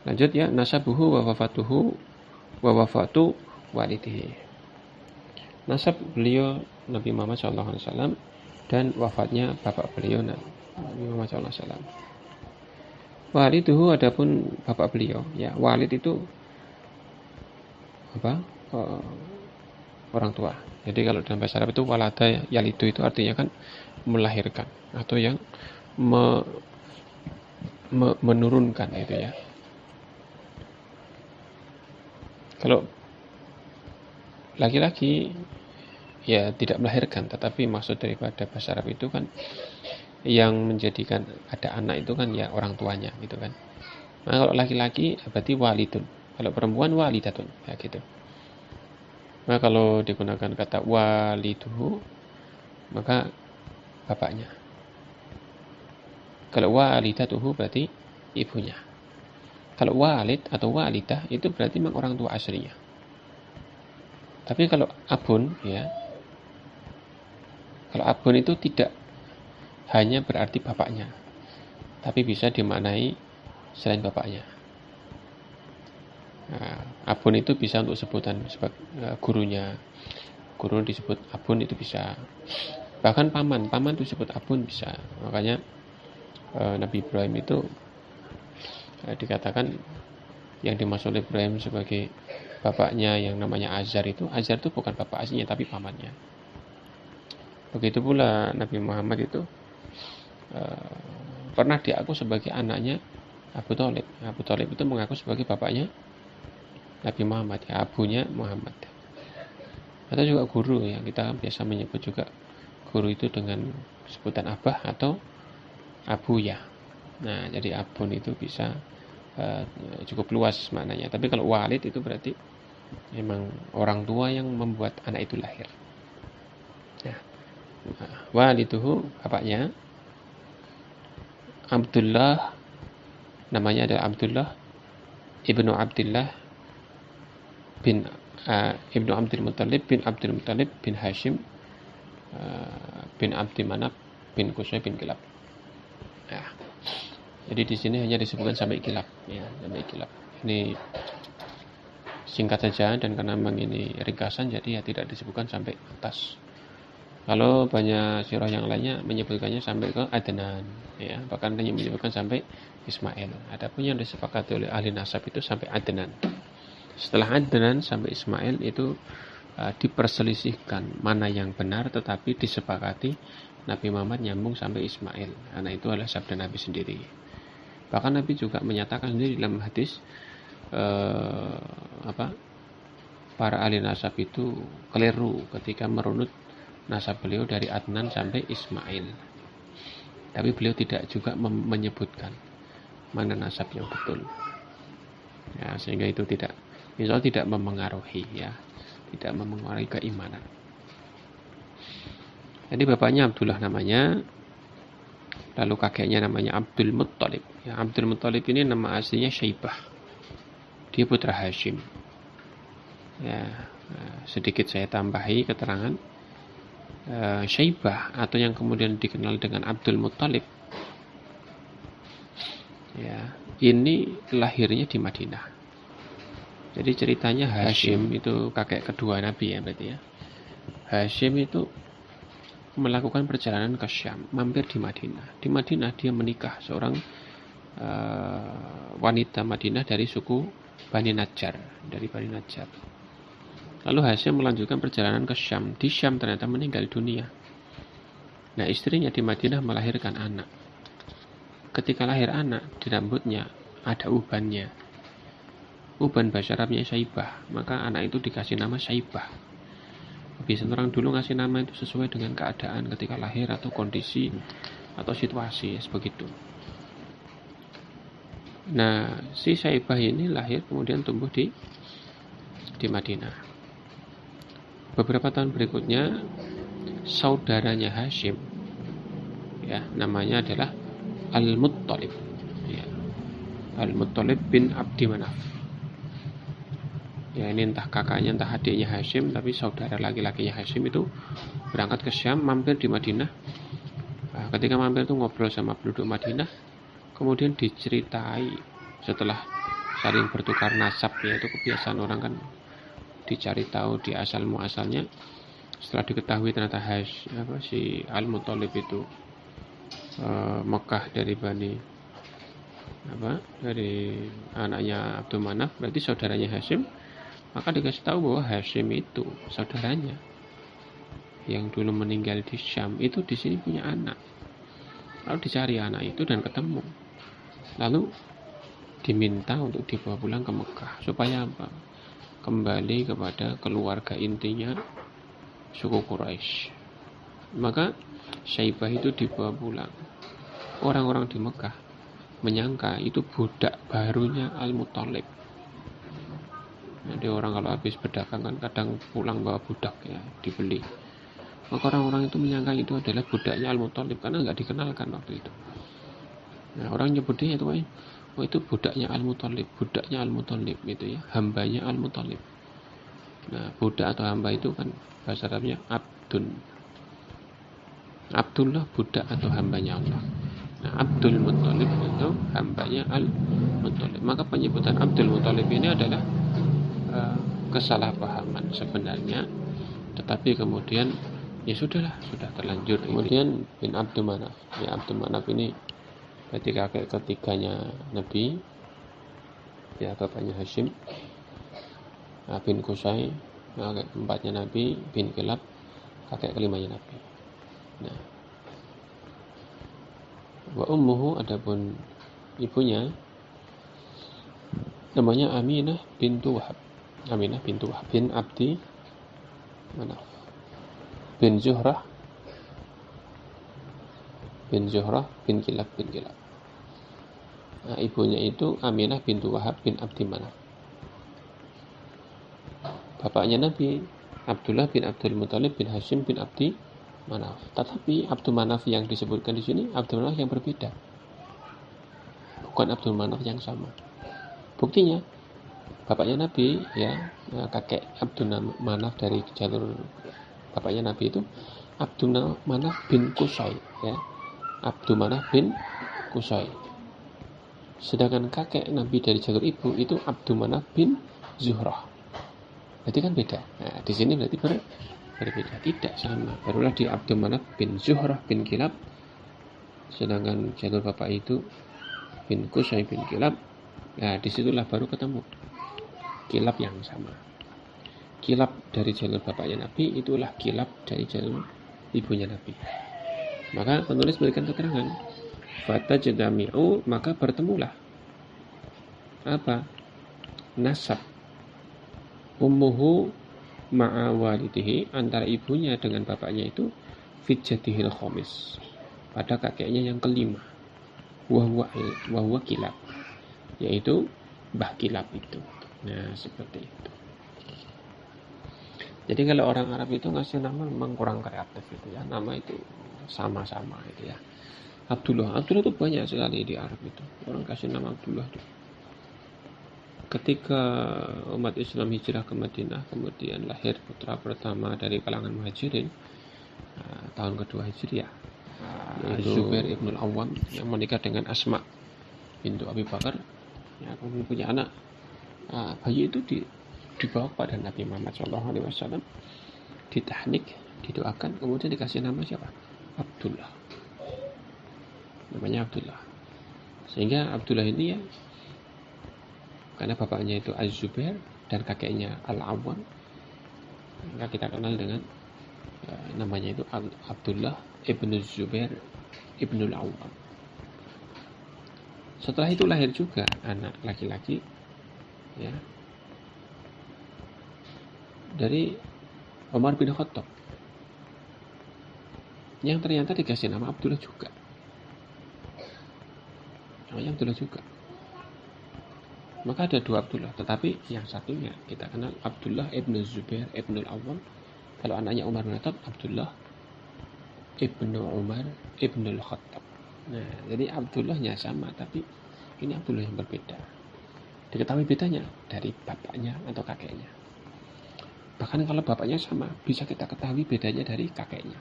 Lanjut ya, nasabuhu wa wafatuhu wa wafatu walidihi. Nasab beliau Nabi Muhammad SAW dan wafatnya bapak beliau Nabi Muhammad SAW. Waliduhu adapun bapak beliau, ya walid itu apa? Orang tua. Jadi kalau dalam bahasa Arab itu walada yalidu itu artinya kan melahirkan atau yang menurunkan itu ya. Kalau laki-laki ya tidak melahirkan, tetapi maksud daripada bahasa Arab itu kan yang menjadikan ada anak itu kan ya orang tuanya gitu kan. Nah kalau laki-laki berarti walidun, kalau perempuan walidatun ya gitu. Nah kalau digunakan kata waliduhu maka bapaknya. Kalau walidatuhu berarti ibunya. Kalau walid atau walidah itu berarti memang orang tua aslinya. Tapi kalau abun ya, kalau abun itu tidak hanya berarti bapaknya, tapi bisa dimaknai selain bapaknya. Nah, abun itu bisa untuk sebutan sebagai gurunya. Guru disebut abun itu bisa. Bahkan paman itu disebut abun bisa. Makanya Nabi Ibrahim itu dikatakan yang dimaksud Ibrahim sebagai bapaknya yang namanya Azar itu bukan bapak aslinya tapi pamannya. Begitu pula Nabi Muhammad itu pernah diaku sebagai anaknya Abu Thalib. Abu Thalib itu mengaku sebagai bapaknya Nabi Muhammad, ya abunya Muhammad. Atau juga guru ya, kita biasa menyebut juga guru itu dengan sebutan abah atau abu ya. Nah, jadi abun itu bisa cukup luas maknanya. Tapi kalau walid itu berarti memang orang tua yang membuat anak itu lahir. Nah, waliduhu bapaknya Abdullah, namanya adalah Abdullah ibnu Abdullah bin ibnu Abdul Muttalib bin Abdul Muttalib bin Hashim bin Abdi Manaf bin Qusay bin Kilab. Nah, jadi di sini hanya disebutkan sampai Kilab, ya sampai Kilab. Ini singkat saja dan karena memang ini ringkasan, jadi ya tidak disebutkan sampai atas. Kalau banyak sirah yang lainnya menyebutkannya sampai ke Adnan, ya bahkan hanya menyebutkan sampai Ismail. Adapun yang disepakati oleh ahli nasab itu sampai Adnan. Setelah Adnan sampai Ismail itu diperselisihkan mana yang benar, tetapi disepakati Nabi Muhammad nyambung sampai Ismail. Karena itu adalah sabda Nabi sendiri. Bahkan Nabi juga menyatakan sendiri dalam hadis para ahli nasab itu keliru ketika merunut nasab beliau dari Adnan sampai Ismail. Tapi beliau tidak juga menyebutkan mana nasab yang betul. Ya, sehingga itu tidak memengaruhi ya, tidak memengaruhi keimanan. Jadi bapaknya Abdullah namanya, lalu kakeknya namanya Abdul Muttalib. Ya, Abdul Muttalib ini nama aslinya Syaibah. Dia putra Hashim. Ya, sedikit saya tambahi keterangan. Syaibah atau yang kemudian dikenal dengan Abdul Muttalib. Ya, ini lahirnya di Madinah. Jadi ceritanya Hashim itu kakek kedua Nabi ya berarti ya. Hashim itu melakukan perjalanan ke Syam, mampir di Madinah. Di Madinah dia menikah seorang wanita Madinah dari suku Bani Najjar, Lalu Hashim melanjutkan perjalanan ke Syam. Di Syam ternyata meninggal dunia. Nah, istrinya di Madinah melahirkan anak. Ketika lahir anak, di rambutnya ada ubannya. Uban bahasa Arabnya Syaibah, maka anak itu dikasih nama Syaibah. Biasanya orang dulu ngasih nama itu sesuai dengan keadaan ketika lahir atau kondisi atau situasi sebegitu. Nah, si Syaibah ini lahir kemudian tumbuh di Madinah. Beberapa tahun berikutnya saudaranya Hashim ya namanya adalah Al-Muttalib ya. Al-Muttalib bin Abdi Manaf. Ya, ini entah kakaknya entah adiknya Hashim, tapi saudara laki-lakinya Hashim itu berangkat ke Syam, mampir di Madinah. Nah, ketika mampir itu ngobrol sama penduduk Madinah, kemudian diceritai setelah saling bertukar nasab, ya itu kebiasaan orang kan dicari tahu di asal muasalnya. Setelah diketahui ternyata si Al-Muthalib itu Mekah dari dari anaknya Abdul Manaf, berarti saudaranya Hashim, maka dikasih tahu bahwa Hashim itu saudaranya yang dulu meninggal di Syam itu di sini punya anak. Lalu dicari anak itu dan ketemu. Lalu diminta untuk dibawa pulang ke Mekah supaya apa? Kembali kepada keluarga intinya suku Quraisy. Maka Syaibah itu dibawa pulang. Orang-orang di Mekah menyangka itu budak barunya Al-Muthalib. Jadi orang kalau habis berdagang kan kadang pulang bawa budak, ya dibeli. Maka orang-orang itu menyangka itu adalah budaknya Al-Muthalib karena nggak dikenalkan waktu itu. Nah, orang nyebutnya itu budaknya Al-Muthalib, itu ya, hambanya Al-Muthalib. Nah, budak atau hamba itu kan bahasa Arabnya Abdun. Abdullah budak atau hambanya Allah. Nah, Abdul Muthalib itu hambanya Al-Muthalib. Maka penyebutan Abdul Muthalib ini adalah kesalahpahaman sebenarnya, tetapi kemudian ya sudah terlanjur. Kemudian bin Abdul Manaf. Ya, Abdul Manaf ini berarti kakek ketiganya Nabi, ya bapaknya Hashim, bin Qusay, kakek keempatnya Nabi, bin Kilab, kakek kelimanya Nabi. Nah, wa ummuhu, adapun ibunya namanya Aminah bintu Wahab bin Abdi Manaf bin Zuhrah bin Kilab. Nah, ibunya itu Aminah bintu Wahab bin Abdi Manaf. Bapaknya Nabi Abdullah bin Abdul Muthalib bin Hashim bin Abdi Manaf. Tetapi Abdul Manaf yang disebutkan di sini Abdul Manaf yang berbeda, bukan Abdul Manaf yang sama. Buktinya bapaknya Nabi, ya kakek Abdul Manaf dari jalur bapaknya Nabi itu Abdul Manaf bin Qusay, ya Abdul Manaf bin Qusay. Sedangkan kakek Nabi dari jalur ibu itu Abdul Manaf bin Zuhrah. Berarti kan beda. Nah, di sini berarti berbeda, tidak sama. Barulah di Abdul Manaf bin Zuhrah bin Kilab. Sedangkan jalur bapak itu bin Qusay bin Kilab. Nah, disitulah baru ketemu Kilab yang sama. Kilab dari jalur bapaknya Nabi itulah Kilab dari jalur ibunya Nabi. Maka penulis berikan keterangan, fatajtami'u, maka bertemulah apa? Nasab ummuhu ma'a walidihi, antara ibunya dengan bapaknya itu fi jaddihil khamis, pada kakeknya yang kelima, wa huwa Kilab, yaitu Mbah Kilab itu. Nah, seperti itu. Jadi kalau orang Arab itu ngasih nama memang kurang kreatif itu ya, nama itu sama-sama itu ya. Abdullah itu banyak sekali di Arab itu. Orang kasih nama Abdullah itu. Ketika umat Islam hijrah ke Madinah, kemudian lahir putra pertama dari kalangan Muhajirin, tahun kedua Hijriah, yaitu Zubair ibn al-Awwam yang menikah dengan Asma bintu Abi Bakar, yang kemudian punya anak. Bayi itu dibawa kepada Nabi Muhammad SAW, ditahnik, didoakan, kemudian dikasih nama siapa? Abdullah. Namanya Abdullah. Sehingga Abdullah ini ya, karena bapaknya itu Az-Zubair dan kakeknya Al-Awwam, maka kita kenal dengan namanya itu Abdullah ibn Zubair ibn Al-Awwam. Setelah itu lahir juga anak laki-laki, ya, dari Umar bin Khattab, yang ternyata dikasih nama Abdullah juga. Namanya Abdullah juga. Maka ada dua Abdullah, tetapi yang satunya kita kenal Abdullah ibn Zubair ibn al-Awwam. Kalau anaknya Umar bin Khattab, Abdullah ibn Umar ibn al-Khattab. Nah, jadi Abdullahnya sama, tapi ini Abdullah yang berbeda. Diketahui bedanya dari bapaknya atau kakeknya. Bahkan kalau bapaknya sama, bisa kita ketahui bedanya dari kakeknya.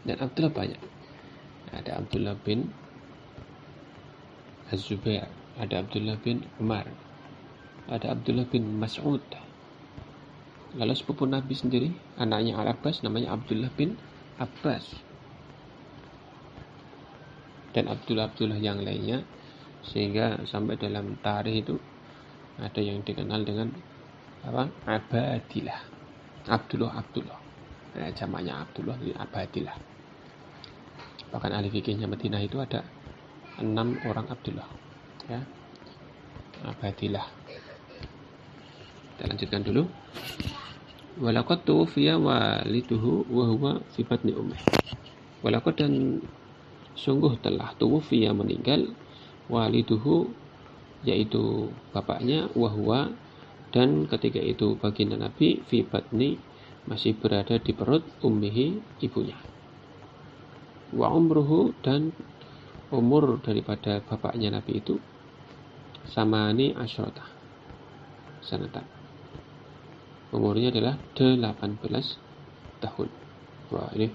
Dan Abdullah banyak. Ada Abdullah bin Az-Zubair, ada Abdullah bin Umar, ada Abdullah bin Mas'ud. Lalu sepupu Nabi sendiri, anaknya Al-Abbas, namanya Abdullah bin Abbas. Dan Abdullah yang lainnya, sehingga sampai dalam tarikh itu ada yang dikenal dengan apa? Abadilah. Abdullah. Jamaknya Abdullah bin Abadilah. Bahkan ahli fikihnya Madinah itu ada 6 orang Abdullah. Ya. Abadilah. Kita lanjutkan dulu. Walaqad tuwfiya waliduhu wa huwa fi batni ummih. Walaqad dan sungguh telah tuwfiya meninggal waliduhu yaitu bapaknya, wa huwa dan ketika itu baginda Nabi fi batni masih berada di perut ummihi ibunya. Wa umruhu dan umur daripada bapaknya Nabi itu samani asyrata sanatan. Umurnya adalah 18 tahun. Wah, ini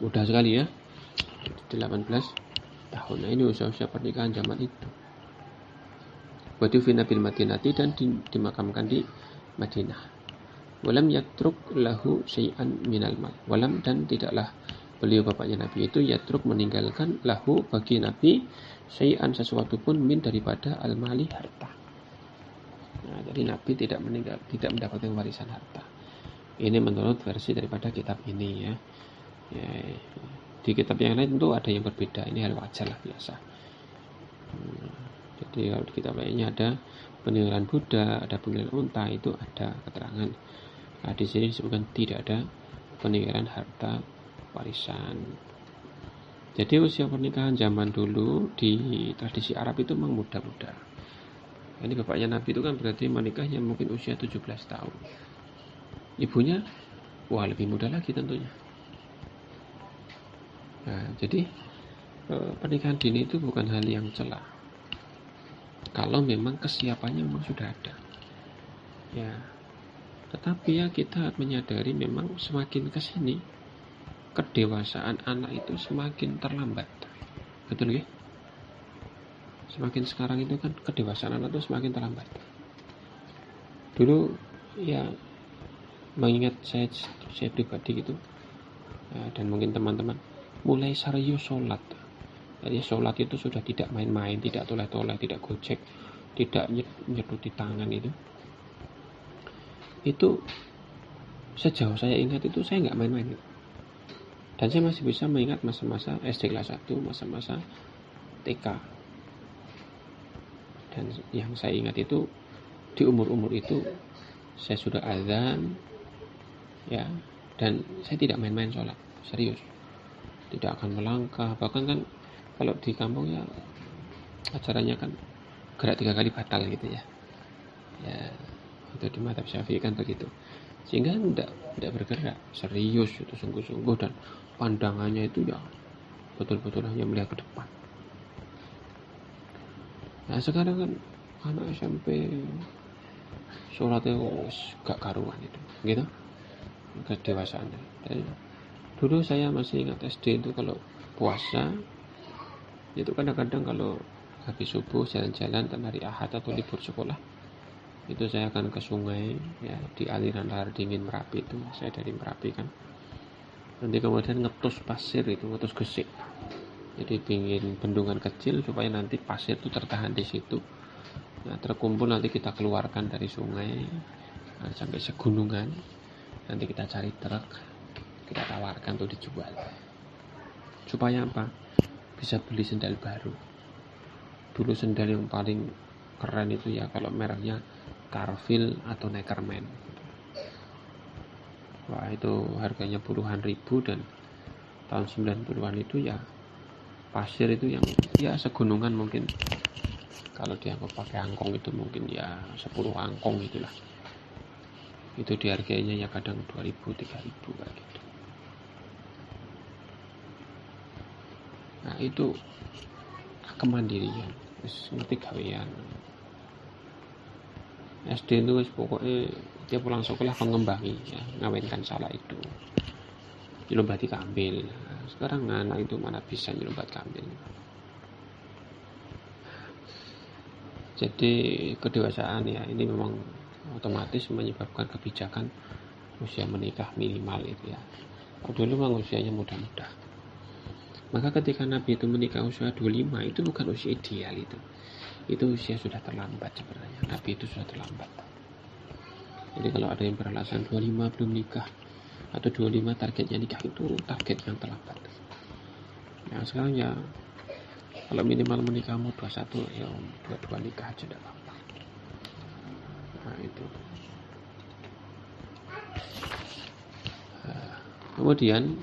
mudah sekali ya. 18 tahun. Nah, ini usia-usia pernikahan zaman itu. Wadufina bil Madinati dan dimakamkan di Madinah. Walam yatruk lahu syai'an minal mal. Walam dan tidaklah beliau bapaknya Nabi itu yatruk meninggalkan lahu bagi Nabi syai'an sesuatu pun min daripada al-mali harta. Nah, jadi Nabi tidak mendapatkan warisan harta. Ini menurut versi daripada kitab ini ya. Di kitab yang lain tentu ada yang berbeda. Ini hal wajar lah, biasa. Jadi kalau di kitab lainnya ada peninggalan Buddha, ada peninggalan unta, itu ada keterangan. Nah, di sini disebutkan tidak ada peninggalan harta warisan. Jadi usia pernikahan zaman dulu di tradisi Arab itu memang muda-muda. Ini bapaknya Nabi itu kan berarti menikahnya mungkin usia 17 tahun. Ibunya, wah lebih muda lagi tentunya. Nah, jadi pernikahan dini itu bukan hal yang celah. Kalau memang kesiapannya memang sudah ada. Ya, tetapi ya kita menyadari memang semakin kesini kedewasaan anak itu semakin terlambat. Betul ya? Semakin sekarang itu kan kedewasaan anak itu semakin terlambat. Dulu ya mengingat saya pribadi gitu ya, dan mungkin teman-teman mulai serius sholat. Jadi sholat itu sudah tidak main-main, tidak toleh-toleh, tidak gojek, tidak nyeduti tangan itu. Itu sejauh saya ingat itu saya nggak main-main gitu. Dan saya masih bisa mengingat masa-masa SD kelas 1, masa-masa TK. Dan yang saya ingat itu di umur-umur itu saya sudah azan ya, dan saya tidak main-main sholat, serius, tidak akan melangkah. Bahkan kan kalau di kampung ya acaranya kan gerak 3 kali batal gitu ya. Ya itu di mazhab Syafi'i kan begitu, sehingga tidak bergerak, serius itu sungguh-sungguh, dan pandangannya itu ya betul-betul hanya melihat ke depan. Nah sekarang kan anak SMP sholatnya gak karuan itu, gitu, kedewasaannya. Dulu saya masih ingat SD itu kalau puasa itu kadang-kadang kalau habis subuh jalan-jalan hari Ahad atau libur sekolah, itu saya akan ke sungai ya, di aliran lahar dingin Merapi itu. Saya dari Merapi kan, nanti kemudian ngetus pasir itu, ngetus gesik. Jadi bikin bendungan kecil supaya nanti pasir itu tertahan di situ. Nah, terkumpul nanti kita keluarkan dari sungai sampai segunungan. Nanti kita cari truk, kita tawarkan untuk dijual. Supaya apa? Bisa beli sendal baru. Dulu sendal yang paling keren itu ya kalau mereknya Carville atau Neckerman. Wah, itu harganya puluhan ribu, dan tahun 90-an itu ya pasir itu yang ya segunungan mungkin. Kalau dianggap pakai angkong itu mungkin ya 10 angkong itulah. Itu dihargainya ya kadang 2.000, 3.000 kayak gitu. Nah itu kemandirian, ngerti gawean. SD itu pokoknya dia pulang sekolah pengembangi ya, ngawinkan salah itu, nyelombati kambil. Nah, sekarang anak itu mana bisa nyelombat kambil. Jadi kedewasaan ya ini memang otomatis menyebabkan kebijakan usia menikah minimal itu ya. Dulu memang usianya muda-muda. Maka ketika Nabi itu menikah usia 25 itu bukan usia ideal itu. Itu usia sudah terlambat sebenarnya. Nabi itu sudah terlambat. Jadi kalau ada yang beralasan 25 belum nikah atau 25 targetnya nikah, itu target yang terlambat. Nah sekarang ya kalau minimal menikah umur 21 ya 22 nikah aja udah apa. Nah itu. Kemudian